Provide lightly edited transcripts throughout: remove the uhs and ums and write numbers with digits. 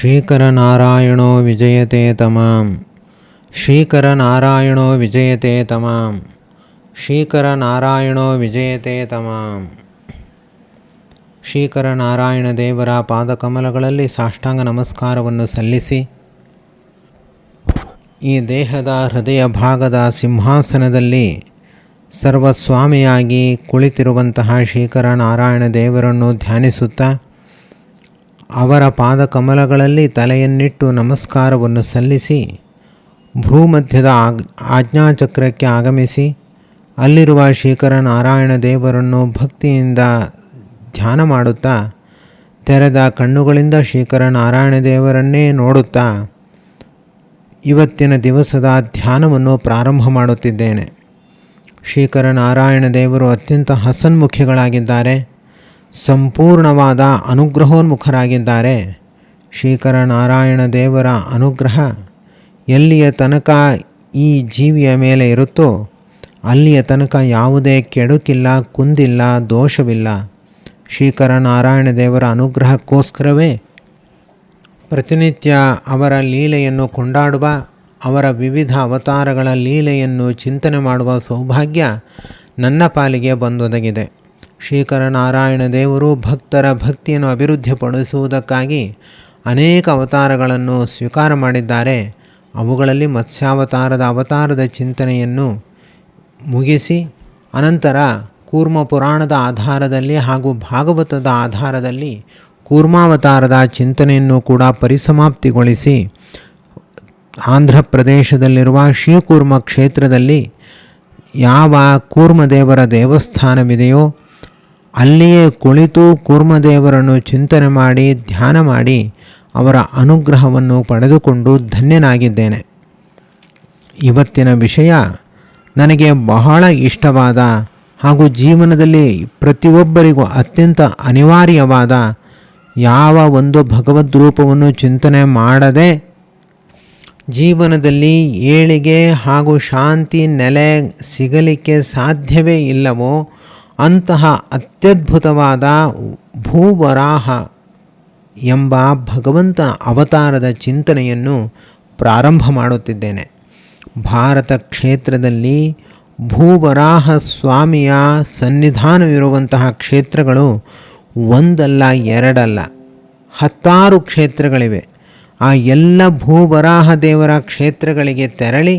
ಶ್ರೀಕರನಾರಾಯಣೋ ವಿಜಯತೆ ತಮಾಂ. ಶ್ರೀಕರನಾರಾಯಣೋ ವಿಜಯತೆ ತಮಾಂ. ಶ್ರೀಕರನಾರಾಯಣೋ ವಿಜಯತೆ ತಮಾಂ. ಶ್ರೀಕರನಾರಾಯಣ ದೇವರ ಪಾದಕಮಲಗಳಲ್ಲಿ ಸಾಷ್ಟಾಂಗ ನಮಸ್ಕಾರವನ್ನು ಸಲ್ಲಿಸಿ, ಈ ದೇಹದ ಹೃದಯ ಭಾಗದ ಸಿಂಹಾಸನದಲ್ಲಿ ಸರ್ವಸ್ವಾಮಿಯಾಗಿ ಕುಳಿತಿರುವಂತಹ ಶ್ರೀಕರನಾರಾಯಣ ದೇವರನ್ನು ಧ್ಯಾನಿಸುತ್ತಾ, ಅವರ ಪಾದಕಮಲಗಳಲ್ಲಿ ತಲೆಯನ್ನಿಟ್ಟು ನಮಸ್ಕಾರವನ್ನು ಸಲ್ಲಿಸಿ, ಭೂಮಧ್ಯದ ಆಜ್ಞಾಚಕ್ರಕ್ಕೆ ಆಗಮಿಸಿ ಅಲ್ಲಿರುವ ಶ್ರೀಕರನಾರಾಯಣ ದೇವರನ್ನು ಭಕ್ತಿಯಿಂದ ಧ್ಯಾನ ಮಾಡುತ್ತಾ, ತೆರೆದ ಕಣ್ಣುಗಳಿಂದ ಶ್ರೀಕರನಾರಾಯಣ ದೇವರನ್ನೇ ನೋಡುತ್ತಾ ಇವತ್ತಿನ ದಿವಸದ ಧ್ಯಾನವನ್ನು ಪ್ರಾರಂಭ ಮಾಡುತ್ತಿದ್ದೇನೆ. ಶ್ರೀಕರನಾರಾಯಣ ದೇವರು ಅತ್ಯಂತ ಹಸನ್ಮುಖಿಗಳಾಗಿದ್ದಾರೆ, ಸಂಪೂರ್ಣವಾದ ಅನುಗ್ರಹೋನ್ಮುಖರಾಗಿದ್ದಾರೆ. ಶ್ರೀಕರನಾರಾಯಣ ದೇವರ ಅನುಗ್ರಹ ಎಲ್ಲಿಯ ತನಕ ಈ ಜೀವಿಯ ಮೇಲೆ ಇರುತ್ತೋ ಅಲ್ಲಿಯ ತನಕ ಯಾವುದೇ ಕೆಡುಕಿಲ್ಲ, ಕುಂದಿಲ್ಲ, ದೋಷವಿಲ್ಲ. ಶ್ರೀಕರನಾರಾಯಣ ದೇವರ ಅನುಗ್ರಹಕ್ಕೋಸ್ಕರವೇ ಪ್ರತಿನಿತ್ಯ ಅವರ ಲೀಲೆಯನ್ನು ಕೊಂಡಾಡುವ, ಅವರ ವಿವಿಧ ಅವತಾರಗಳ ಲೀಲೆಯನ್ನು ಚಿಂತನೆ ಮಾಡುವ ಸೌಭಾಗ್ಯ ನನ್ನ ಪಾಲಿಗೆ ಬಂದೊದಗಿದೆ. ಶ್ರೀಕರನಾರಾಯಣ ದೇವರು ಭಕ್ತರ ಭಕ್ತಿಯನ್ನು ಅಭಿವೃದ್ಧಿಪಡಿಸುವುದಕ್ಕಾಗಿ ಅನೇಕ ಅವತಾರಗಳನ್ನು ಸ್ವೀಕಾರ ಮಾಡಿದ್ದಾರೆ. ಅವುಗಳಲ್ಲಿ ಅವತಾರದ ಚಿಂತನೆಯನ್ನು ಮುಗಿಸಿ, ಅನಂತರ ಕೂರ್ಮ ಪುರಾಣದ ಆಧಾರದಲ್ಲಿ ಹಾಗೂ ಭಾಗವತದ ಆಧಾರದಲ್ಲಿ ಕೂರ್ಮಾವತಾರದ ಚಿಂತನೆಯನ್ನು ಕೂಡ ಪರಿಸಮಾಪ್ತಿಗೊಳಿಸಿ, ಆಂಧ್ರ ಪ್ರದೇಶದಲ್ಲಿರುವ ಶ್ರೀಕೂರ್ಮ ಕ್ಷೇತ್ರದಲ್ಲಿ ಯಾವ ಕೂರ್ಮದೇವರ ದೇವಸ್ಥಾನವಿದೆಯೋ ಅಲ್ಲಿಯೇ ಕುಳಿತು ಕೂರ್ಮದೇವರನ್ನು ಚಿಂತನೆ ಮಾಡಿ, ಧ್ಯಾನ ಮಾಡಿ ಅವರ ಅನುಗ್ರಹವನ್ನು ಪಡೆದುಕೊಂಡು ಧನ್ಯನಾಗಿದ್ದೇನೆ. ಇವತ್ತಿನ ವಿಷಯ ನನಗೆ ಬಹಳ ಇಷ್ಟವಾದ ಹಾಗೂ ಜೀವನದಲ್ಲಿ ಪ್ರತಿಯೊಬ್ಬರಿಗೂ ಅತ್ಯಂತ ಅನಿವಾರ್ಯವಾದ, ಯಾವ ಒಂದು ಭಗವದ್ ರೂಪವನ್ನು ಚಿಂತನೆ ಮಾಡದೆ ಜೀವನದಲ್ಲಿ ಏಳಿಗೆ ಹಾಗೂ ಶಾಂತಿ ನೆಲೆ ಸಿಗಲಿಕ್ಕೆ ಸಾಧ್ಯವೇ ಇಲ್ಲವೋ ಅಂತಹ ಅತ್ಯದ್ಭುತವಾದ ಭೂವರಾಹ ಎಂಬ ಭಗವಂತನ ಅವತಾರದ ಚಿಂತನೆಯನ್ನು ಪ್ರಾರಂಭ ಮಾಡುತ್ತಿದ್ದೇನೆ. ಭಾರತ ಕ್ಷೇತ್ರದಲ್ಲಿ ಭೂವರಾಹ ಸ್ವಾಮಿಯ ಸನ್ನಿಧಾನವಿರುವಂತಹ ಕ್ಷೇತ್ರಗಳು ಒಂದಲ್ಲ ಎರಡಲ್ಲ 10 ಕ್ಷೇತ್ರಗಳಿವೆ. ಆ ಎಲ್ಲ ಭೂವರಾಹ ದೇವರ ಕ್ಷೇತ್ರಗಳಿಗೆ ತೆರಳಿ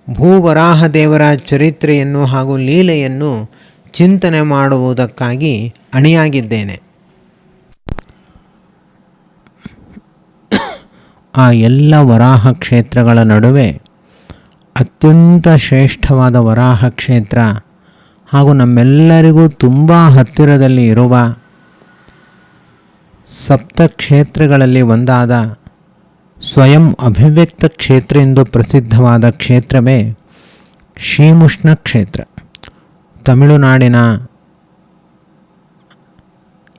ಭೂವರಾಹ ದೇವರ ಚರಿತ್ರೆಯನ್ನು ಹಾಗೂ ಲೀಲೆಯನ್ನು ಚಿಂತನೆ ಮಾಡುವುದಕ್ಕಾಗಿ ಅಣಿಯಾಗಿದ್ದೇನೆ. ಆ ಎಲ್ಲ ವರಾಹ ಕ್ಷೇತ್ರಗಳ ನಡುವೆ ಅತ್ಯಂತ ಶ್ರೇಷ್ಠವಾದ ವರಾಹ ಕ್ಷೇತ್ರ ಹಾಗೂ ನಮ್ಮೆಲ್ಲರಿಗೂ ತುಂಬ ಹತ್ತಿರದಲ್ಲಿ ಇರುವ ಸಪ್ತಕ್ಷೇತ್ರಗಳಲ್ಲಿ ಒಂದಾದ ಸ್ವಯಂ ಅಭಿವ್ಯಕ್ತ ಕ್ಷೇತ್ರ ಎಂದು ಪ್ರಸಿದ್ಧವಾದ ಕ್ಷೇತ್ರವೇ ಶ್ರೀಮುಷ್ಣ ಕ್ಷೇತ್ರ. ತಮಿಳುನಾಡಿನ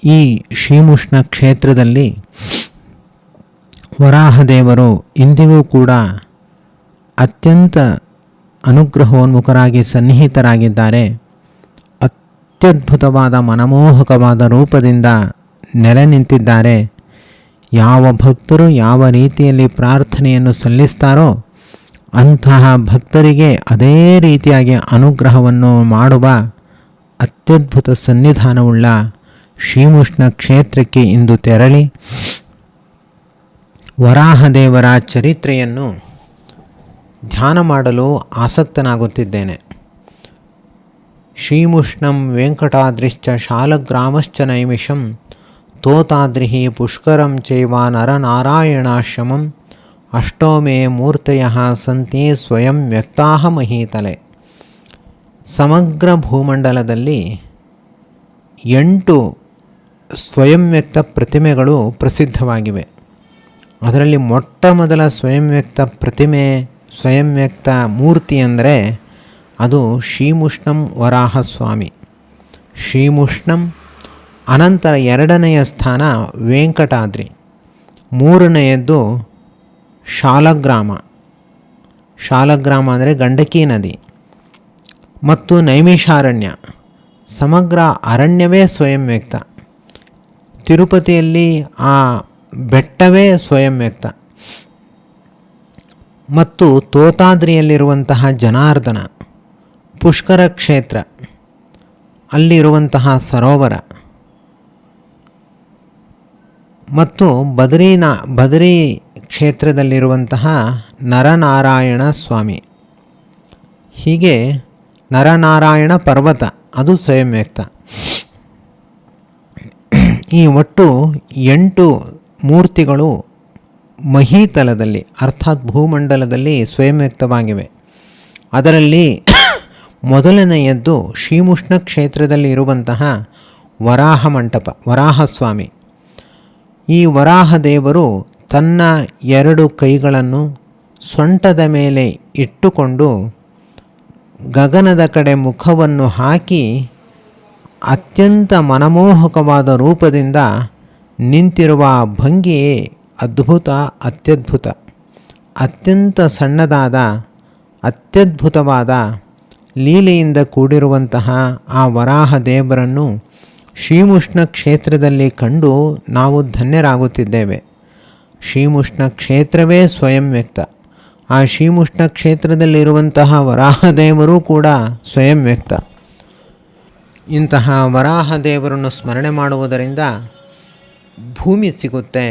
ಈ ಶ್ರೀಮುಷ್ಣ ಕ್ಷೇತ್ರದಲ್ಲಿ ವರಾಹದೇವರು ಇಂದಿಗೂ ಕೂಡ ಅತ್ಯಂತ ಅನುಗ್ರಹೋನ್ಮುಖರಾಗಿ ಸನ್ನಿಹಿತರಾಗಿದ್ದಾರೆ. ಅತ್ಯದ್ಭುತವಾದ ಮನಮೋಹಕವಾದ ರೂಪದಿಂದ ನೆಲೆ ನಿಂತಿದ್ದಾರೆ. ಯಾವ ಭಕ್ತರು ಯಾವ ರೀತಿಯಲ್ಲಿ ಪ್ರಾರ್ಥನೆಯನ್ನು ಸಲ್ಲಿಸ್ತಾರೋ ಅಂತಹ ಭಕ್ತರಿಗೆ ಅದೇ ರೀತಿಯಾಗಿ ಅನುಗ್ರಹವನ್ನು ಮಾಡುವ ಅತ್ಯದ್ಭುತ ಸನ್ನಿಧಾನವುಳ್ಳ ಶ್ರೀಮುಷ್ಣ ಕ್ಷೇತ್ರಕ್ಕೆ ಇಂದು ತೆರಳಿ ವರಾಹದೇವರ ಚರಿತ್ರೆಯನ್ನು ಧ್ಯಾನ ಮಾಡಲು ಆಸಕ್ತನಾಗುತ್ತಿದ್ದೇನೆ. ಶ್ರೀಮುಷ್ಣಂ ವೆಂಕಟಾದ್ರಿಶ್ಚ ಶಾಲಗ್ರಾಮಶ್ಚ ನೈಮಿಷಂ ತೋತಾದ್ರಿ ಪುಷ್ಕರಂ ಚೈವ ನರನಾರಾಯಣಾಶ್ರಮಂ ಅಷ್ಟೋ ಮೇ ಮೂರ್ತಯಃ ಸಂತಿ ಸ್ವಯಂ ವ್ಯಕ್ತಾಃ ಮಹೀತಲೆ. ಸಮಗ್ರ ಭೂಮಂಡಲದಲ್ಲಿ 8 ಸ್ವಯಂ ವ್ಯಕ್ತ ಪ್ರತಿಮೆಗಳು ಪ್ರಸಿದ್ಧವಾಗಿವೆ. ಅದರಲ್ಲಿ ಮೊಟ್ಟ ಮೊದಲ ಸ್ವಯಂ ವ್ಯಕ್ತ ಪ್ರತಿಮೆ, ಸ್ವಯಂ ವ್ಯಕ್ತ ಮೂರ್ತಿ ಅಂದರೆ ಅದು ಶ್ರೀಮುಷ್ಣಂ ವರಾಹಸ್ವಾಮಿ. ಶ್ರೀಮುಷ್ಣಂ, ಅನಂತರ 2ನೆಯ ಸ್ಥಾನ ವೆಂಕಟಾದ್ರಿ, 3ನೆಯದ್ದು ಶಾಲಗ್ರಾಮ. ಶಾಲಗ್ರಾಮ ಅಂದರೆ ಗಂಡಕಿ ನದಿ ಮತ್ತು ನೈಮಿಷಾರಣ್ಯ. ಸಮಗ್ರ ಅರಣ್ಯವೇ ಸ್ವಯಂ ವ್ಯಕ್ತ. ತಿರುಪತಿಯಲ್ಲಿ ಆ ಬೆಟ್ಟವೇ ಸ್ವಯಂ ವ್ಯಕ್ತ. ಮತ್ತು ತೋತಾದ್ರಿಯಲ್ಲಿರುವಂತಹ ಜನಾರ್ದನ, ಪುಷ್ಕರ ಕ್ಷೇತ್ರ, ಅಲ್ಲಿರುವಂತಹ ಸರೋವರ, ಮತ್ತು ಬದರಿ ಕ್ಷೇತ್ರದಲ್ಲಿರುವಂತಹ ನರನಾರಾಯಣ ಸ್ವಾಮಿ, ಹೀಗೆ ನರನಾರಾಯಣ ಪರ್ವತ ಅದು ಸ್ವಯಂ ವ್ಯಕ್ತ. ಈ ಒಟ್ಟು 8 ಮೂರ್ತಿಗಳು ಮಹೀತಲದಲ್ಲಿ ಅರ್ಥಾತ್ ಭೂಮಂಡಲದಲ್ಲಿ ಸ್ವಯಂ ವ್ಯಕ್ತವಾಗಿವೆ. ಅದರಲ್ಲಿ ಮೊದಲನೆಯದ್ದು ಶ್ರೀಮುಷ್ಣ ಕ್ಷೇತ್ರದಲ್ಲಿ ಇರುವಂತಹ ವರಾಹ ಮಂಟಪ, ವರಾಹಸ್ವಾಮಿ. ಈ ವರಾಹ ದೇವರು ತನ್ನ 2 ಕೈಗಳನ್ನು ಸೊಂಟದ ಮೇಲೆ ಇಟ್ಟುಕೊಂಡು ಗಗನದ ಕಡೆ ಮುಖವನ್ನು ಹಾಕಿ ಅತ್ಯಂತ ಮನಮೋಹಕವಾದ ರೂಪದಿಂದ ನಿಂತಿರುವ ಭಂಗಿಯೇ ಅದ್ಭುತ, ಅತ್ಯದ್ಭುತ. ಅತ್ಯಂತ ಸಣ್ಣದಾದ ಅತ್ಯದ್ಭುತವಾದ ಲೀಲೆಯಿಂದ ಕೂಡಿರುವಂತಹ ಆ ವರಾಹ ದೇವರನ್ನು ಶ್ರೀಮುಷ್ಣ ಕ್ಷೇತ್ರದಲ್ಲಿ ಕಂಡು ನಾವು ಧನ್ಯರಾಗುತ್ತಿದ್ದೇವೆ. ಶ್ರೀಮುಷ್ಣ ಕ್ಷೇತ್ರವೇ ಸ್ವಯಂ ವ್ಯಕ್ತ. ಆ ಶ್ರೀಮುಷ್ಣ ಕ್ಷೇತ್ರದಲ್ಲಿರುವಂತಹ ವರಾಹದೇವರು ಕೂಡ ಸ್ವಯಂ ವ್ಯಕ್ತ. ಇಂತಹ ವರಾಹದೇವರನ್ನು ಸ್ಮರಣೆ ಮಾಡುವುದರಿಂದ ಭೂಮಿ ಸಿಗುತ್ತೆ,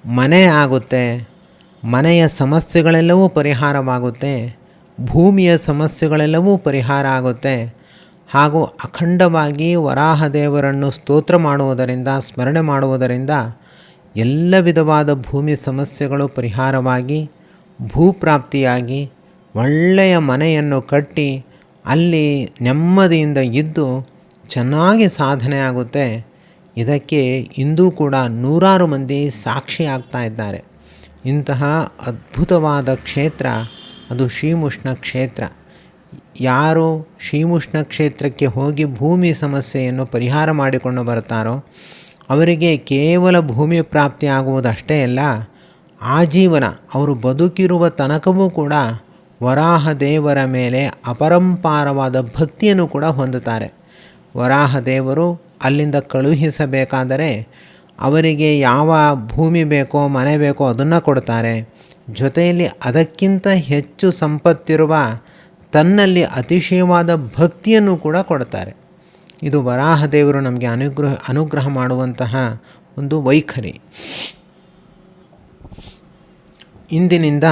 ಮನೆ ಆಗುತ್ತೆ, ಮನೆಯ ಸಮಸ್ಯೆಗಳೆಲ್ಲವೂ ಪರಿಹಾರವಾಗುತ್ತೆ, ಭೂಮಿಯ ಸಮಸ್ಯೆಗಳೆಲ್ಲವೂ ಪರಿಹಾರ ಆಗುತ್ತೆ. ಹಾಗೂ ಅಖಂಡವಾಗಿ ವರಾಹದೇವರನ್ನು ಸ್ತೋತ್ರ ಮಾಡುವುದರಿಂದ, ಸ್ಮರಣೆ ಮಾಡುವುದರಿಂದ ಎಲ್ಲ ವಿಧವಾದ ಭೂಮಿ ಸಮಸ್ಯೆಗಳು ಪರಿಹಾರವಾಗಿ ಭೂಪ್ರಾಪ್ತಿಯಾಗಿ ಒಳ್ಳೆಯ ಮನೆಯನ್ನು ಕಟ್ಟಿ ಅಲ್ಲಿ ನೆಮ್ಮದಿಯಿಂದ ಇದ್ದು ಚೆನ್ನಾಗಿ ಸಾಧನೆ ಆಗುತ್ತೆ. ಇದಕ್ಕೆ ಇಂದೂ ಕೂಡ ನೂರಾರು ಮಂದಿ ಸಾಕ್ಷಿಯಾಗ್ತಾ ಇದ್ದಾರೆ. ಇಂತಹ ಅದ್ಭುತವಾದ ಕ್ಷೇತ್ರ ಅದು ಶ್ರೀಮುಷ್ಣ ಕ್ಷೇತ್ರ. ಯಾರು ಶ್ರೀಮುಷ್ಣ ಕ್ಷೇತ್ರಕ್ಕೆ ಹೋಗಿ ಭೂಮಿ ಸಮಸ್ಯೆಯನ್ನು ಪರಿಹಾರ ಮಾಡಿಕೊಂಡು ಬರ್ತಾರೋ ಅವರಿಗೆ ಕೇವಲ ಭೂಮಿ ಪ್ರಾಪ್ತಿ ಆಗುವುದಷ್ಟೇ ಅಲ್ಲ, ಆಜೀವನ ಅವರು ಬದುಕಿರುವ ತನಕವೂ ಕೂಡ ವರಾಹ ದೇವರ ಮೇಲೆ ಅಪರಂಪಾರವಾದ ಭಕ್ತಿಯನ್ನು ಕೂಡ ಹೊಂದುತ್ತಾರೆ. ವರಾಹ ದೇವರು ಅಲ್ಲಿಂದ ಕಳುಹಿಸಬೇಕಾದರೆ ಅವರಿಗೆ ಯಾವ ಭೂಮಿ ಬೇಕೋ ಮನೆ ಬೇಕೋ ಅದನ್ನು ಕೊಡ್ತಾರೆ. ಜೊತೆಯಲ್ಲಿ ಅದಕ್ಕಿಂತ ಹೆಚ್ಚು ಸಂಪತ್ತಿರುವ ತನ್ನಲ್ಲಿ ಅತಿಶಯವಾದ ಭಕ್ತಿಯನ್ನು ಕೂಡ ಕೊಡ್ತಾರೆ. ಇದು ವರಾಹ ದೇವರು ನಮಗೆ ಅನುಗ್ರಹ ಮಾಡುವಂತಹ ಒಂದು ವೈಖರಿ. ಇಂದಿನಿಂದ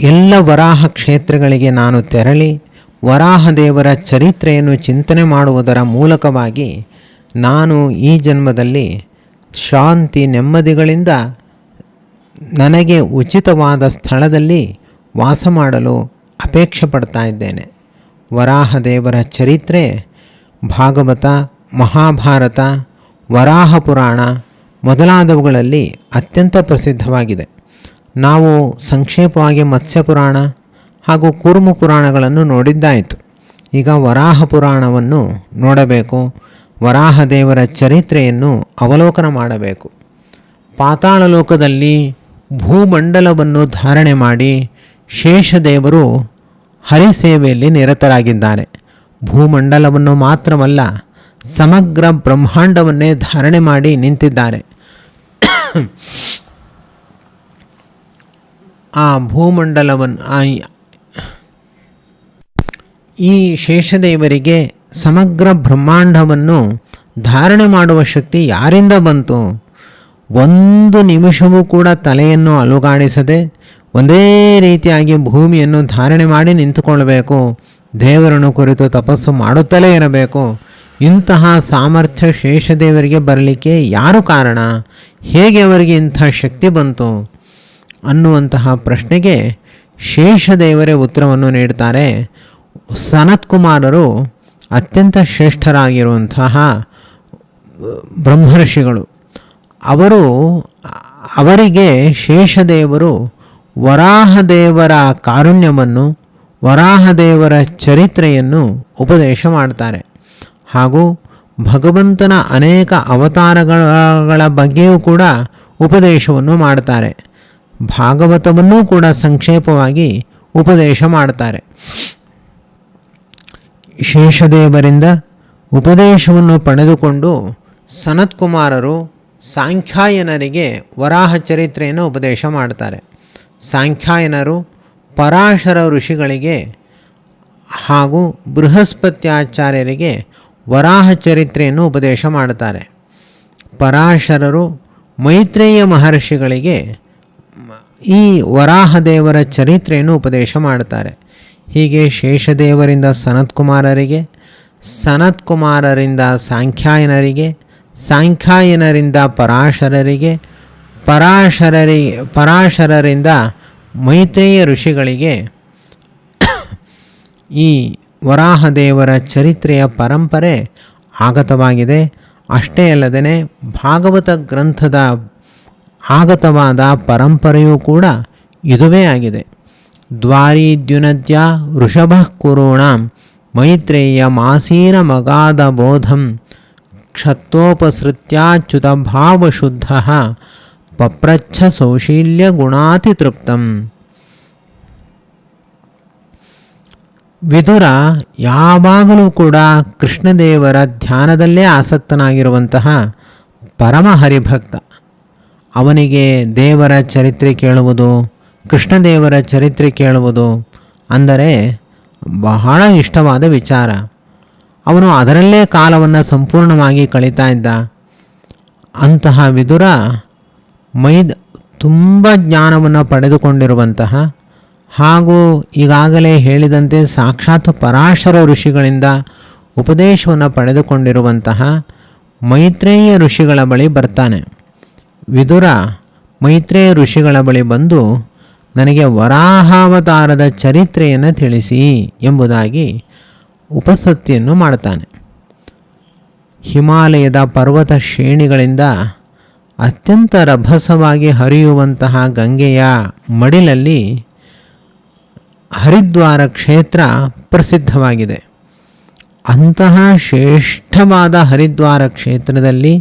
ಎಲ್ಲ ವರಾಹ ಕ್ಷೇತ್ರಗಳಿಗೆ ನಾನು ತೆರಳಿ ವರಾಹದೇವರ ಚರಿತ್ರೆಯನ್ನು ಚಿಂತನೆ ಮಾಡುವುದರ ಮೂಲಕವಾಗಿ ನಾನು ಈ ಜನ್ಮದಲ್ಲಿ ಶಾಂತಿ ನೆಮ್ಮದಿಗಳಿಂದ ನನಗೆ ಉಚಿತವಾದ ಸ್ಥಳದಲ್ಲಿ ವಾಸ ಮಾಡಲು ಅಪೇಕ್ಷೆ ಪಡ್ತಾ ಇದ್ದೇನೆ. ವರಾಹದೇವರ ಚರಿತ್ರೆ ಭಾಗವತ, ಮಹಾಭಾರತ, ವರಾಹ ಪುರಾಣ ಮೊದಲಾದವುಗಳಲ್ಲಿ ಅತ್ಯಂತ ಪ್ರಸಿದ್ಧವಾಗಿದೆ. ನಾವು ಸಂಕ್ಷೇಪವಾಗಿ ಮತ್ಸ್ಯ ಪುರಾಣ ಹಾಗೂ ಕೂರ್ಮ ಪುರಾಣಗಳನ್ನು ನೋಡಿದ್ದಾಯಿತು. ಈಗ ವರಾಹ ಪುರಾಣವನ್ನು ನೋಡಬೇಕು. ವರಾಹದೇವರ ಚರಿತ್ರೆಯನ್ನು ಅವಲೋಕನ ಮಾಡಬೇಕು. ಪಾತಾಳ ಲೋಕದಲ್ಲಿ ಭೂಮಂಡಲವನ್ನು ಧಾರಣೆ ಮಾಡಿ ಶೇಷದೇವರು ಹರಿಸೇವೆಯಲ್ಲಿ ನಿರತರಾಗಿದ್ದಾರೆ. ಭೂಮಂಡಲವನ್ನು ಮಾತ್ರವಲ್ಲ, ಸಮಗ್ರ ಬ್ರಹ್ಮಾಂಡವನ್ನೇ ಧಾರಣೆ ಮಾಡಿ ನಿಂತಿದ್ದಾರೆ. ಆ ಭೂಮಂಡಲವನ್ನು ಈ ಶೇಷದೇವರಿಗೆ ಸಮಗ್ರ ಬ್ರಹ್ಮಾಂಡವನ್ನು ಧಾರಣೆ ಮಾಡುವ ಶಕ್ತಿ ಯಾರಿಂದ ಬಂತು? ಒಂದು ನಿಮಿಷವೂ ಕೂಡ ತಲೆಯನ್ನು ಅಲುಗಾಡಿಸದೆ ಒಂದೇ ರೀತಿಯಾಗಿ ಭೂಮಿಯನ್ನು ಧಾರಣೆ ಮಾಡಿ ನಿಂತುಕೊಳ್ಳಬೇಕು. ದೇವರನ್ನು ಕುರಿತು ತಪಸ್ಸು ಮಾಡುತ್ತಲೇ ಇರಬೇಕು. ಇಂತಹ ಸಾಮರ್ಥ್ಯ ಶೇಷದೇವರಿಗೆ ಬರಲಿಕ್ಕೆ ಯಾರು ಕಾರಣ? ಹೇಗೆ ಅವರಿಗೆ ಇಂಥ ಶಕ್ತಿ ಬಂತು ಅನ್ನುವಂತಹ ಪ್ರಶ್ನೆಗೆ ಶೇಷದೇವರೇ ಉತ್ತರವನ್ನು ನೀಡುತ್ತಾರೆ. ಸನತ್ಕುಮಾರರು ಅತ್ಯಂತ ಶ್ರೇಷ್ಠರಾಗಿರುವಂತಹ ಬ್ರಹ್ಮರ್ಷಿಗಳು. ಅವರಿಗೆ ಶೇಷದೇವರು ವರಾಹದೇವರ ಕಾರುಣ್ಯವನ್ನು, ವರಾಹದೇವರ ಚರಿತ್ರೆಯನ್ನು ಉಪದೇಶ ಮಾಡ್ತಾರೆ. ಹಾಗೂ ಭಗವಂತನ ಅನೇಕ ಅವತಾರಗಳ ಬಗ್ಗೆಯೂ ಕೂಡ ಉಪದೇಶವನ್ನು ಮಾಡ್ತಾರೆ. ಭಾಗವತವನ್ನೂ ಕೂಡ ಸಂಕ್ಷೇಪವಾಗಿ ಉಪದೇಶ ಮಾಡ್ತಾರೆ. ಶೇಷದೇವರಿಂದ ಉಪದೇಶವನ್ನು ಪಡೆದುಕೊಂಡು ಸನತ್ಕುಮಾರರು ಸಾಂಖ್ಯಾಯನರಿಗೆ ವರಾಹ ಚರಿತ್ರೆಯನ್ನು ಉಪದೇಶ ಮಾಡ್ತಾರೆ. ಸಾಂಖ್ಯಾಯನರು ಪರಾಶರ ಋಷಿಗಳಿಗೆ ಹಾಗೂ ಬೃಹಸ್ಪತ್ಯಾಚಾರ್ಯರಿಗೆ ವರಾಹ ಚರಿತ್ರೆಯನ್ನು ಉಪದೇಶ ಮಾಡುತ್ತಾರೆ. ಪರಾಶರರು ಮೈತ್ರೇಯ ಮಹರ್ಷಿಗಳಿಗೆ ಈ ವರಾಹದೇವರ ಚರಿತ್ರೆಯನ್ನು ಉಪದೇಶ ಮಾಡುತ್ತಾರೆ. ಹೀಗೆ ಶೇಷದೇವರಿಂದ ಸನತ್ಕುಮಾರರಿಗೆ, ಸನತ್ಕುಮಾರರಿಂದ ಸಾಂಖ್ಯಾಯನರಿಗೆ, ಸಾಂಖ್ಯಾಯನರಿಂದ ಪರಾಶರರಿಗೆ, ಪರಾಶರರಿಂದ ಮೈತ್ರೇಯ ಋಷಿಗಳಿಗೆ ಈ ವರಾಹದೇವರ ಚರಿತ್ರೆಯ ಪರಂಪರೆ ಆಗತವಾಗಿದೆ. ಅಷ್ಟೇ ಅಲ್ಲದೆ ಭಾಗವತ ಗ್ರಂಥದ ಆಗತವಾದ ಪರಂಪರೆಯೂ ಕೂಡ ಇದುವೇ ಆಗಿದೆ. ದ್ವಾರೀದ್ಯುನದ್ಯ ವೃಷಭ ಕುರುಣಾಂ ಮೈತ್ರೇಯ ಮಾಸೀನ ಮಗಾದ ಬೋಧಂ ಕ್ಷತ್ತೋಪಸೃತ್ಯಾಚ್ಯುತ ಭಾವಶುದ್ಧ ಪಪ್ರಚ್ಛ ಸೌಶೀಲ್ಯ ಗುಣಾತಿತೃಪ್ತಂ. ವಿದುರ ಯಾವಾಗಲೂ ಕೂಡ ಕೃಷ್ಣದೇವರ ಧ್ಯಾನದಲ್ಲೇ ಆಸಕ್ತನಾಗಿರುವಂತಹ ಪರಮ ಹರಿಭಕ್ತ. ಅವನಿಗೆ ದೇವರ ಚರಿತ್ರೆ ಕೇಳುವುದು, ಕೃಷ್ಣದೇವರ ಚರಿತ್ರೆ ಕೇಳುವುದು ಅಂದರೆ ಬಹಳ ಇಷ್ಟವಾದ ವಿಚಾರ. ಅವನು ಅದರಲ್ಲೇ ಕಾಲವನ್ನು ಸಂಪೂರ್ಣವಾಗಿ ಕಳೀತಾ ಇದ್ದ. ಅಂತಹ ವಿದುರ ತುಂಬ ಜ್ಞಾನವನ್ನು ಪಡೆದುಕೊಂಡಿರುವಂತಹ ಹಾಗೂ ಈಗಾಗಲೇ ಹೇಳಿದಂತೆ ಸಾಕ್ಷಾತ್ ಪರಾಶರ ಋಷಿಗಳಿಂದ ಉಪದೇಶವನ್ನು ಪಡೆದುಕೊಂಡಿರುವಂತಹ ಮೈತ್ರೇಯ ಋಷಿಗಳ ಬಳಿ ಬರ್ತಾನೆ. ವಿದುರ ಮೈತ್ರೇಯ ಋಷಿಗಳ ಬಳಿ ಬಂದು ನನಗೆ ವರಾಹಾವತಾರದ ಚರಿತ್ರೆಯನ್ನು ತಿಳಿಸಿ ಎಂಬುದಾಗಿ ಉಪಸತಿಯನ್ನು ಮಾಡ್ತಾನೆ. ಹಿಮಾಲಯದ ಪರ್ವತ ಶ್ರೇಣಿಗಳಿಂದ ಅತ್ಯಂತ ರಭಸವಾಗಿ ಹರಿಯುವಂತಹ ಗಂಗೆಯ ಮಡಿಲಲ್ಲಿ ಹರಿದ್ವಾರ ಕ್ಷೇತ್ರ ಪ್ರಸಿದ್ಧವಾಗಿದೆ. ಅಂತಹ ಶ್ರೇಷ್ಠವಾದ ಹರಿದ್ವಾರ ಕ್ಷೇತ್ರದಲ್ಲಿ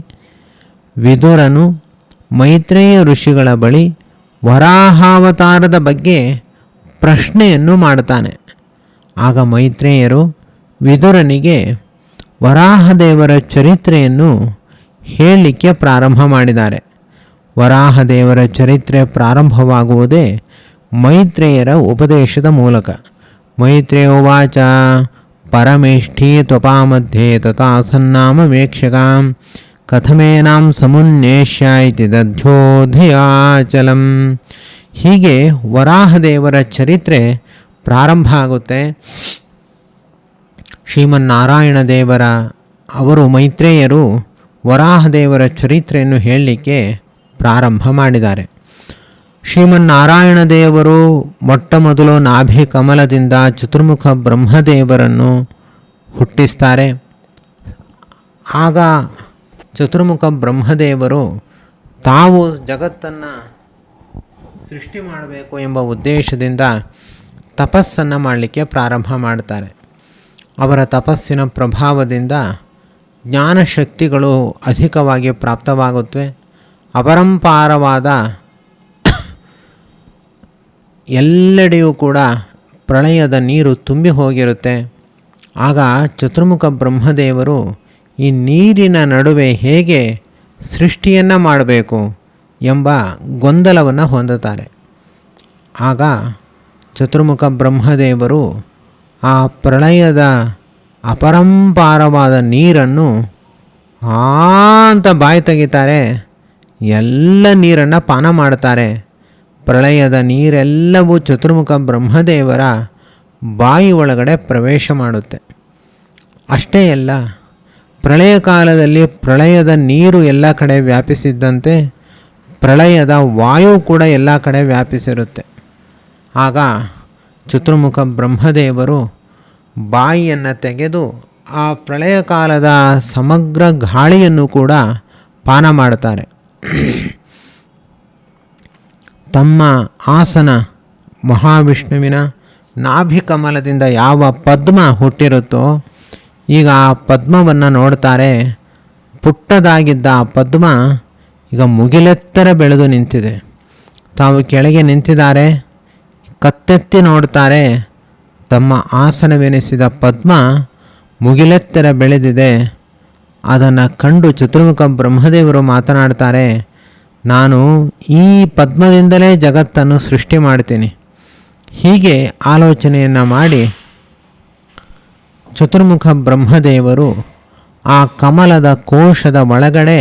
ವಿದುರನು ಮೈತ್ರೇಯ ಋಷಿಗಳ ಬಳಿ ವರಾಹಾವತಾರದ ಬಗ್ಗೆ ಪ್ರಶ್ನೆಯನ್ನು ಮಾಡ್ತಾನೆ. ಆಗ ಮೈತ್ರೇಯರು ವಿದುರನಿಗೆ ವರಾಹದೇವರ ಚರಿತ್ರೆಯನ್ನು ಹೇಳಲಿಕ್ಕೆ ಪ್ರಾರಂಭ ಮಾಡಿದ್ದಾರೆ. ವರಾಹದೇವರ ಚರಿತ್ರೆ ಪ್ರಾರಂಭವಾಗುವುದೇ ಮೈತ್ರೇಯರ ಉಪದೇಶದ ಮೂಲಕ. ಮೈತ್ರೇಯೋವಾಚ ಪರಮೇಷ್ಠಿ ತ್ವಪಾಮಧ್ಯೆ ತಥಾ ಸನ್ನಾಮ ವೇಕ್ಷಕಾಂ ಕಥಮೇನಾಂ ಸಮುನ್ನೇಷ್ಯ ಇತಿ ದಧ್ಯೋಧಿಯಾಚಲಂ. ಹೀಗೆ ವರಾಹದೇವರ ಚರಿತ್ರೆ ಪ್ರಾರಂಭ ಆಗುತ್ತೆ. ಶ್ರೀಮನ್ನಾರಾಯಣ ದೇವರ ಅವರು ಮೈತ್ರೇಯರು ವರಾಹದೇವರ ಚರಿತ್ರೆಯನ್ನು ಹೇಳಲಿಕ್ಕೆ ಪ್ರಾರಂಭ ಮಾಡಿದ್ದಾರೆ. ಶ್ರೀಮನ್ನಾರಾಯಣ ದೇವರು ಮೊಟ್ಟ ಮೊದಲು ನಾಭಿ ಕಮಲದಿಂದ ಚತುರ್ಮುಖ ಬ್ರಹ್ಮದೇವರನ್ನು ಹುಟ್ಟಿಸ್ತಾರೆ. ಆಗ ಚತುರ್ಮುಖ ಬ್ರಹ್ಮದೇವರು ತಾವು ಜಗತ್ತನ್ನು ಸೃಷ್ಟಿ ಮಾಡಬೇಕು ಎಂಬ ಉದ್ದೇಶದಿಂದ ತಪಸ್ಸನ್ನು ಮಾಡಲಿಕ್ಕೆ ಪ್ರಾರಂಭ ಮಾಡ್ತಾರೆ. ಅವರ ತಪಸ್ಸಿನ ಪ್ರಭಾವದಿಂದ ಜ್ಞಾನಶಕ್ತಿಗಳು ಅಧಿಕವಾಗಿ ಪ್ರಾಪ್ತವಾಗುತ್ತವೆ. ಅಪರಂಪಾರವಾದ ಎಲ್ಲೆಡೆಯೂ ಕೂಡ ಪ್ರಳಯದ ನೀರು ತುಂಬಿ ಹೋಗಿರುತ್ತೆ. ಆಗ ಚತುರ್ಮುಖ ಬ್ರಹ್ಮದೇವರು ಈ ನೀರಿನ ನಡುವೆ ಹೇಗೆ ಸೃಷ್ಟಿಯನ್ನು ಮಾಡಬೇಕು ಎಂಬ ಗೊಂದಲವನ್ನು ಹೊಂದುತ್ತಾರೆ. ಆಗ ಚತುರ್ಮುಖ ಬ್ರಹ್ಮದೇವರು ಆ ಪ್ರಳಯದ ಅಪರಂಪಾರವಾದ ನೀರನ್ನು ಅಂತ ಬಾಯಿ ತೆಗಿತಾರೆ. ಎಲ್ಲ ನೀರನ್ನು ಪಾನ ಮಾಡ್ತಾರೆ. ಪ್ರಳಯದ ನೀರೆಲ್ಲವೂ ಚತುರ್ಮುಖ ಬ್ರಹ್ಮದೇವರ ಬಾಯಿ ಒಳಗಡೆ ಪ್ರವೇಶ ಮಾಡುತ್ತೆ. ಅಷ್ಟೇ ಅಲ್ಲ, ಪ್ರಳಯ ಕಾಲದಲ್ಲಿ ಪ್ರಳಯದ ನೀರು ಎಲ್ಲ ಕಡೆ ವ್ಯಾಪಿಸಿದ್ದಂತೆ ಪ್ರಳಯದ ವಾಯು ಕೂಡ ಎಲ್ಲ ಕಡೆ ವ್ಯಾಪಿಸಿರುತ್ತೆ. ಆಗ ಚತುರ್ಮುಖ ಬ್ರಹ್ಮದೇವರು ಬಾಯಿಯನ್ನು ತೆಗೆದು ಆ ಪ್ರಳಯ ಕಾಲದ ಸಮಗ್ರ ಗಾಳಿಯನ್ನು ಕೂಡ ಪಾನ ಮಾಡ್ತಾರೆ. ತಮ್ಮ ಆಸನ ಮಹಾವಿಷ್ಣುವಿನ ನಾಭಿಕಮಲದಿಂದ ಯಾವ ಪದ್ಮ ಹುಟ್ಟಿರುತ್ತೋ ಈಗ ಆ ಪದ್ಮವನ್ನು ನೋಡ್ತಾರೆ. ಪುಟ್ಟದಾಗಿದ್ದ ಆ ಪದ್ಮ ಈಗ ಮುಗಿಲೆತ್ತರ ಬೆಳೆದು ನಿಂತಿದೆ. ತಾವು ಕೆಳಗೆ ನಿಂತಿದ್ದಾರೆ. ಕತ್ತೆತ್ತಿ ನೋಡ್ತಾರೆ. ತಮ್ಮ ಆಸನವೆನಿಸಿದ ಪದ್ಮ ಮುಗಿಲೆತ್ತರ ಬೆಳೆದಿದೆ. ಅದನ್ನು ಕಂಡು ಚತುರ್ಮುಖ ಬ್ರಹ್ಮದೇವರು ಮಾತನಾಡ್ತಾರೆ, ನಾನು ಈ ಪದ್ಮದಿಂದಲೇ ಜಗತ್ತನ್ನು ಸೃಷ್ಟಿ ಮಾಡ್ತೀನಿ. ಹೀಗೆ ಆಲೋಚನೆಯನ್ನು ಮಾಡಿ ಚತುರ್ಮುಖ ಬ್ರಹ್ಮದೇವರು ಆ ಕಮಲದ ಕೋಶದ ಒಳಗಡೆ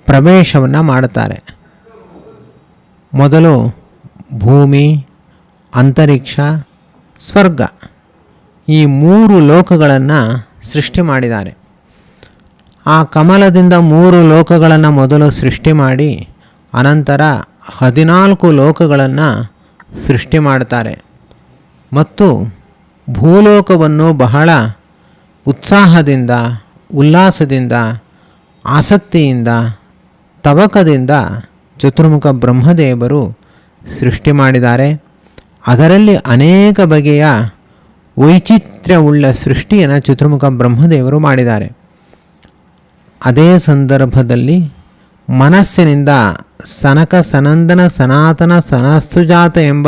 ಪ್ರವೇಶವನ್ನು ಮಾಡುತ್ತಾರೆ. ಮೊದಲು ಭೂಮಿ, ಅಂತರಿಕ್ಷ, ಸ್ವರ್ಗ ಈ 3 ಲೋಕಗಳನ್ನು ಸೃಷ್ಟಿ ಮಾಡಿದ್ದಾರೆ. ಆ ಕಮಲದಿಂದ 3 ಲೋಕಗಳನ್ನು ಮೊದಲು ಸೃಷ್ಟಿ ಮಾಡಿ ಅನಂತರ 14 ಲೋಕಗಳನ್ನು ಸೃಷ್ಟಿ ಮಾಡ್ತಾರೆ. ಮತ್ತು ಭೂಲೋಕವನ್ನು ಬಹಳ ಉತ್ಸಾಹದಿಂದ, ಉಲ್ಲಾಸದಿಂದ, ಆಸಕ್ತಿಯಿಂದ, ತವಕದಿಂದ ಚತುರ್ಮುಖ ಬ್ರಹ್ಮದೇವರು ಸೃಷ್ಟಿ ಮಾಡಿದ್ದಾರೆ. ಅದರಲ್ಲಿ ಅನೇಕ ಬಗೆಯ ವೈಚಿತ್ರ್ಯವುಳ್ಳ ಸೃಷ್ಟಿಯನ್ನು ಚತುರ್ಮುಖ ಬ್ರಹ್ಮದೇವರು ಮಾಡಿದ್ದಾರೆ. ಅದೇ ಸಂದರ್ಭದಲ್ಲಿ ಮನಸ್ಸಿನಿಂದ ಸನಕ ಸನಂದನ ಸನಾತನ ಸನಸುಜಾತ ಎಂಬ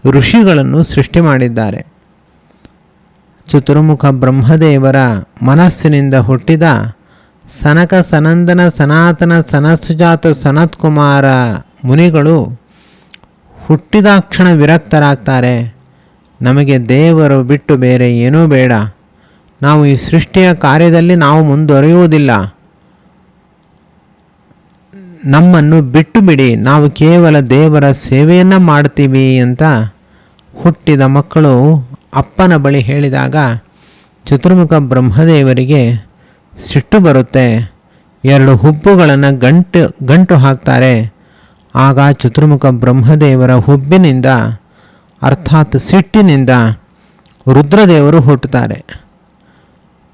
ಋಷಿಗಳನ್ನು ಸೃಷ್ಟಿ ಮಾಡಿದ್ದಾರೆ. ಚತುರ್ಮುಖ ಬ್ರಹ್ಮದೇವರ ಮನಸ್ಸಿನಿಂದ ಹುಟ್ಟಿದ ಸನಕ ಸನಂದನ ಸನಾತನ ಸನಸುಜಾತ ಸನತ್ಕುಮಾರ ಮುನಿಗಳು ಹುಟ್ಟಿದಾಕ್ಷಣ ವಿರಕ್ತರಾಗ್ತಾರೆ. ನಮಗೆ ದೇವರು ಬಿಟ್ಟು ಬೇರೆ ಏನೂ ಬೇಡ, ನಾವು ಈ ಸೃಷ್ಟಿಯ ಕಾರ್ಯದಲ್ಲಿ ನಾವು ಮುಂದುವರಿಯುವುದಿಲ್ಲ, ನಮ್ಮನ್ನು ಬಿಟ್ಟು ಬಿಡಿ, ನಾವು ಕೇವಲ ದೇವರ ಸೇವೆಯನ್ನು ಮಾಡ್ತೀವಿ ಅಂತ ಹುಟ್ಟಿದ ಮಕ್ಕಳು ಅಪ್ಪನ ಬಳಿ ಹೇಳಿದಾಗ ಚತುರ್ಮುಖ ಬ್ರಹ್ಮದೇವರಿಗೆ ಸಿಟ್ಟು ಬರುತ್ತೆ. 2 ಹುಬ್ಬುಗಳನ್ನು ಗಂಟು ಹಾಕ್ತಾರೆ. ಆಗ ಚತುರ್ಮುಖ ಬ್ರಹ್ಮದೇವರ ಹುಬ್ಬಿನಿಂದ ಅರ್ಥಾತ್ ಸಿಟ್ಟಿನಿಂದ ರುದ್ರದೇವರು ಹುಟ್ಟುತ್ತಾರೆ.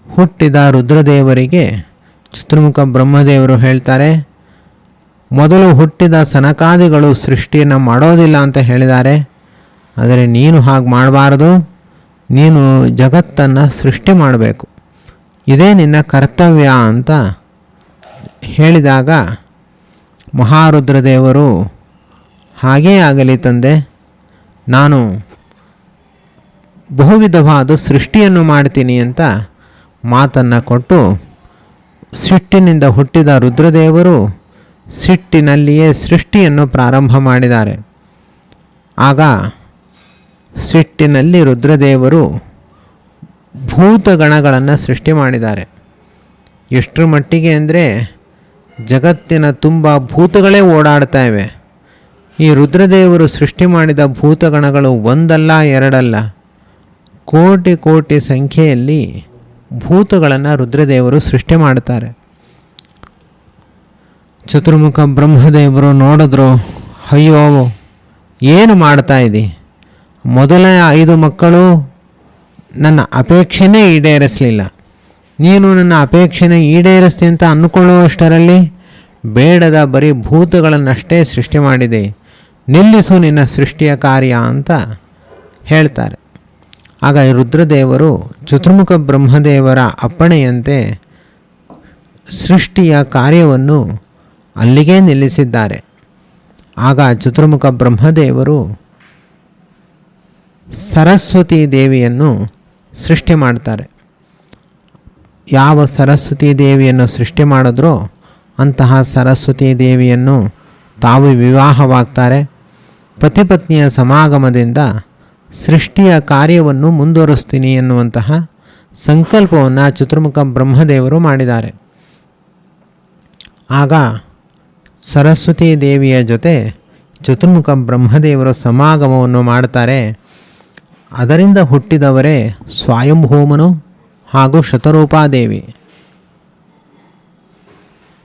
ಹುಟ್ಟಿದ ರುದ್ರದೇವರಿಗೆ ಚತುರ್ಮುಖ ಬ್ರಹ್ಮದೇವರು ಹೇಳ್ತಾರೆ, ಮೊದಲು ಹುಟ್ಟಿದ ಸನಕಾದಿಗಳು ಸೃಷ್ಟಿಯನ್ನು ಮಾಡೋದಿಲ್ಲ ಅಂತ ಹೇಳಿದ್ದಾರೆ, ಆದರೆ ನೀನು ಹಾಗೆ ಮಾಡಬಾರ್ದು, ನೀನು ಜಗತ್ತನ್ನು ಸೃಷ್ಟಿ ಮಾಡಬೇಕು, ಇದೇ ನಿನ್ನ ಕರ್ತವ್ಯ ಅಂತ ಹೇಳಿದಾಗ ಮಹಾರುದ್ರದೇವರು ಹಾಗೇ ಆಗಲಿ ತಂದೆ, ನಾನು ಬಹುವಿಧವಾದ ಸೃಷ್ಟಿಯನ್ನು ಮಾಡ್ತೀನಿ ಅಂತ ಮಾತನ್ನು ಕೊಟ್ಟು ಸಿಟ್ಟಿನಿಂದ ಹುಟ್ಟಿದ ರುದ್ರದೇವರು ಸಿಟ್ಟಿನಲ್ಲಿಯೇ ಸೃಷ್ಟಿಯನ್ನು ಪ್ರಾರಂಭ ಮಾಡಿದ್ದಾರೆ. ಆಗ ಸಿಟ್ಟಿನಲ್ಲಿ ರುದ್ರದೇವರು ಭೂತಗಣಗಳನ್ನು ಸೃಷ್ಟಿ ಮಾಡಿದ್ದಾರೆ. ಎಷ್ಟರ ಮಟ್ಟಿಗೆ ಅಂದರೆ ಜಗತ್ತಿನ ತುಂಬ ಭೂತಗಳೇ ಓಡಾಡ್ತಾ ಇವೆ. ಈ ರುದ್ರದೇವರು ಸೃಷ್ಟಿ ಮಾಡಿದ ಭೂತಗಣಗಳು ಒಂದಲ್ಲ ಎರಡಲ್ಲ, ಕೋಟಿ ಕೋಟಿ ಸಂಖ್ಯೆಯಲ್ಲಿ ಭೂತಗಳನ್ನು ರುದ್ರದೇವರು ಸೃಷ್ಟಿ ಮಾಡುತ್ತಾರೆ. ಚತುರ್ಮುಖ ಬ್ರಹ್ಮದೇವರು ನೋಡಿದ್ರು, ಅಯ್ಯೋ ಏನು ಮಾಡ್ತಾ ಇದ್ದಿ, ಮೊದಲ 5 ಮಕ್ಕಳು ನನ್ನ ಅಪೇಕ್ಷೆನೇ ಈಡೇರಿಸಲಿಲ್ಲ, ನೀನು ನನ್ನ ಅಪೇಕ್ಷೆನೇ ಈಡೇರಿಸ್ತಿ ಅಂತ ಅಂದ್ಕೊಳ್ಳುವಷ್ಟರಲ್ಲಿ ಬೇಡದ ಬರೀ ಭೂತಗಳನ್ನಷ್ಟೇ ಸೃಷ್ಟಿ ಮಾಡಿದೆ, ನಿಲ್ಲಿಸು ನಿನ್ನ ಸೃಷ್ಟಿಯ ಕಾರ್ಯ ಅಂತ ಹೇಳ್ತಾರೆ. ಆಗ ರುದ್ರದೇವರು ಚತುರ್ಮುಖ ಬ್ರಹ್ಮದೇವರ ಅಪ್ಪಣೆಯಂತೆ ಸೃಷ್ಟಿಯ ಕಾರ್ಯವನ್ನು ಅಲ್ಲಿಗೇ ನಿಲ್ಲಿಸಿದ್ದಾರೆ. ಆಗ ಚತುರ್ಮುಖ ಬ್ರಹ್ಮದೇವರು ಸರಸ್ವತಿ ದೇವಿಯನ್ನು ಸೃಷ್ಟಿ ಮಾಡ್ತಾರೆ. ಯಾವ ಸರಸ್ವತಿ ದೇವಿಯನ್ನು ಸೃಷ್ಟಿ ಮಾಡಿದ್ರೋ ಅಂತಹ ಸರಸ್ವತಿ ದೇವಿಯನ್ನು ತಾವು ವಿವಾಹವಾಗ್ತಾರೆ. ಪತಿಪತ್ನಿಯ ಸಮಾಗಮದಿಂದ ಸೃಷ್ಟಿಯ ಕಾರ್ಯವನ್ನು ಮುಂದುವರಿಸ್ತೀನಿ ಎನ್ನುವಂತಹ ಸಂಕಲ್ಪವನ್ನು ಚತುರ್ಮುಖ ಬ್ರಹ್ಮದೇವರು ಮಾಡಿದ್ದಾರೆ. ಆಗ ಸರಸ್ವತಿ ದೇವಿಯ ಜೊತೆ ಚತುರ್ಮುಖ ಬ್ರಹ್ಮದೇವರು ಸಮಾಗಮವನ್ನು ಮಾಡ್ತಾರೆ. ಅದರಿಂದ ಹುಟ್ಟಿದವರೇ ಸ್ವಯಂಭೂಮನು ಹಾಗೂ ಶತರೂಪಾದೇವಿ.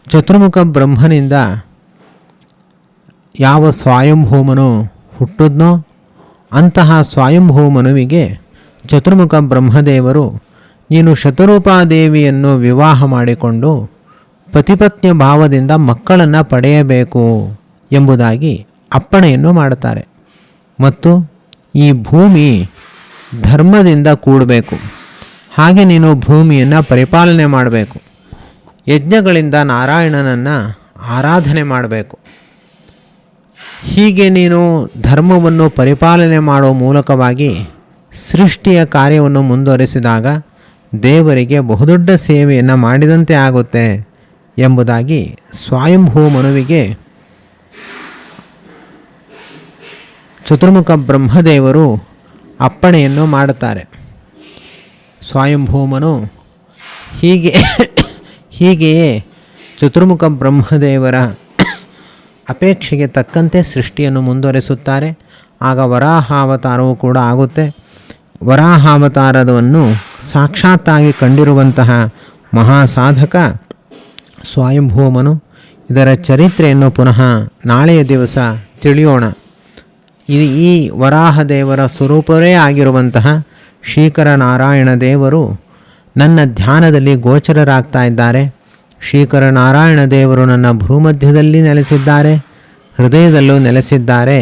ಚತುರ್ಮುಖ ಬ್ರಹ್ಮನಿಂದ ಯಾವ ಸ್ವಯಂಭೂಮನು ಹುಟ್ಟಿದ್ನೋ ಅಂತಹ ಸ್ವಯಂಭೂಮನುವಿಗೆ ಚತುರ್ಮುಖ ಬ್ರಹ್ಮದೇವರು ನೀನು ಶತರೂಪಾದೇವಿಯನ್ನು ವಿವಾಹ ಮಾಡಿಕೊಂಡು ಪತಿಪತ್ನಿಯ ಭಾವದಿಂದ ಮಕ್ಕಳನ್ನು ಪಡೆಯಬೇಕು ಎಂಬುದಾಗಿ ಅಪ್ಪಣೆಯನ್ನು ಮಾಡುತ್ತಾರೆ. ಮತ್ತು ಈ ಭೂಮಿ ಧರ್ಮದಿಂದ ಕೂಡಬೇಕು, ಹಾಗೆ ನೀನು ಭೂಮಿಯನ್ನು ಪರಿಪಾಲನೆ ಮಾಡಬೇಕು, ಯಜ್ಞಗಳಿಂದ ನಾರಾಯಣನನ್ನು ಆರಾಧನೆ ಮಾಡಬೇಕು. ಹೀಗೆ ನೀನು ಧರ್ಮವನ್ನು ಪರಿಪಾಲನೆ ಮಾಡೋ ಮೂಲಕವಾಗಿ ಸೃಷ್ಟಿಯ ಕಾರ್ಯವನ್ನು ಮುಂದುವರಿಸಿದಾಗ ದೇವರಿಗೆ ಬಹುದೊಡ್ಡ ಸೇವೆಯನ್ನು ಮಾಡಿದಂತೆ ಆಗುತ್ತೆ ಎಂಬುದಾಗಿ ಸ್ವಯಂಭೂ ಮನುವಿಗೆ ಚತುರ್ಮುಖ ಬ್ರಹ್ಮದೇವರು ಅಪ್ಪಣೆಯನ್ನು ಮಾಡುತ್ತಾರೆ. ಸ್ವಯಂಭೂಮನು ಹೀಗೆಯೇ ಚತುರ್ಮುಖ ಬ್ರಹ್ಮದೇವರ ಅಪೇಕ್ಷೆಗೆ ತಕ್ಕಂತೆ ಸೃಷ್ಟಿಯನ್ನು ಮುಂದುವರೆಸುತ್ತಾರೆ. ಆಗ ವರಾಹಾವತಾರವೂ ಕೂಡ ಆಗುತ್ತೆ. ವರಾಹಾವತಾರವನ್ನು ಸಾಕ್ಷಾತ್ತಾಗಿ ಕಂಡಿರುವಂತಹ ಮಹಾಸಾಧಕ ಸ್ವಯಂಭೂಮನು. ಇದರ ಚರಿತ್ರೆಯನ್ನು ಪುನಃ ನಾಳೆಯ ದಿವಸ ತಿಳಿಯೋಣ. ಈ ವರಾಹದೇವರ ಸ್ವರೂಪವೇ ಆಗಿರುವಂತಹ ಶ್ರೀಕರ ನಾರಾಯಣ ದೇವರು ನನ್ನ ಧ್ಯಾನದಲ್ಲಿ ಗೋಚರರಾಗ್ತಾ ಇದ್ದಾರೆ. ಶ್ರೀಕರ ನಾರಾಯಣ ದೇವರು ನನ್ನ ಭೂಮಧ್ಯದಲ್ಲಿ ನೆಲೆಸಿದ್ದಾರೆ, ಹೃದಯದಲ್ಲೂ ನೆಲೆಸಿದ್ದಾರೆ.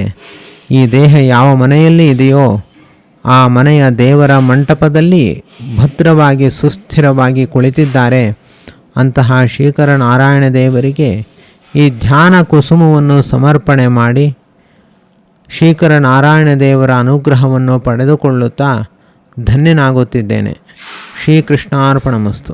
ಈ ದೇಹ ಯಾವ ಮನೆಯಲ್ಲಿ ಇದೆಯೋ ಆ ಮನೆಯ ದೇವರ ಮಂಟಪದಲ್ಲಿ ಭದ್ರವಾಗಿ ಸುಸ್ಥಿರವಾಗಿ ಕುಳಿತಿದ್ದಾರೆ. ಅಂತಹ ಶ್ರೀಕರ ನಾರಾಯಣ ದೇವರಿಗೆ ಈ ಧ್ಯಾನ ಕುಸುಮವನ್ನು ಸಮರ್ಪಣೆ ಮಾಡಿ ಶ್ರೀಕರ ನಾರಾಯಣ ದೇವರ ಅನುಗ್ರಹವನ್ನು ಪಡೆದುಕೊಳ್ಳುತ್ತಾ ಧನ್ಯನಾಗುತ್ತಿದ್ದೇನೆ. ಶ್ರೀಕೃಷ್ಣಾರ್ಪಣಮಸ್ತು.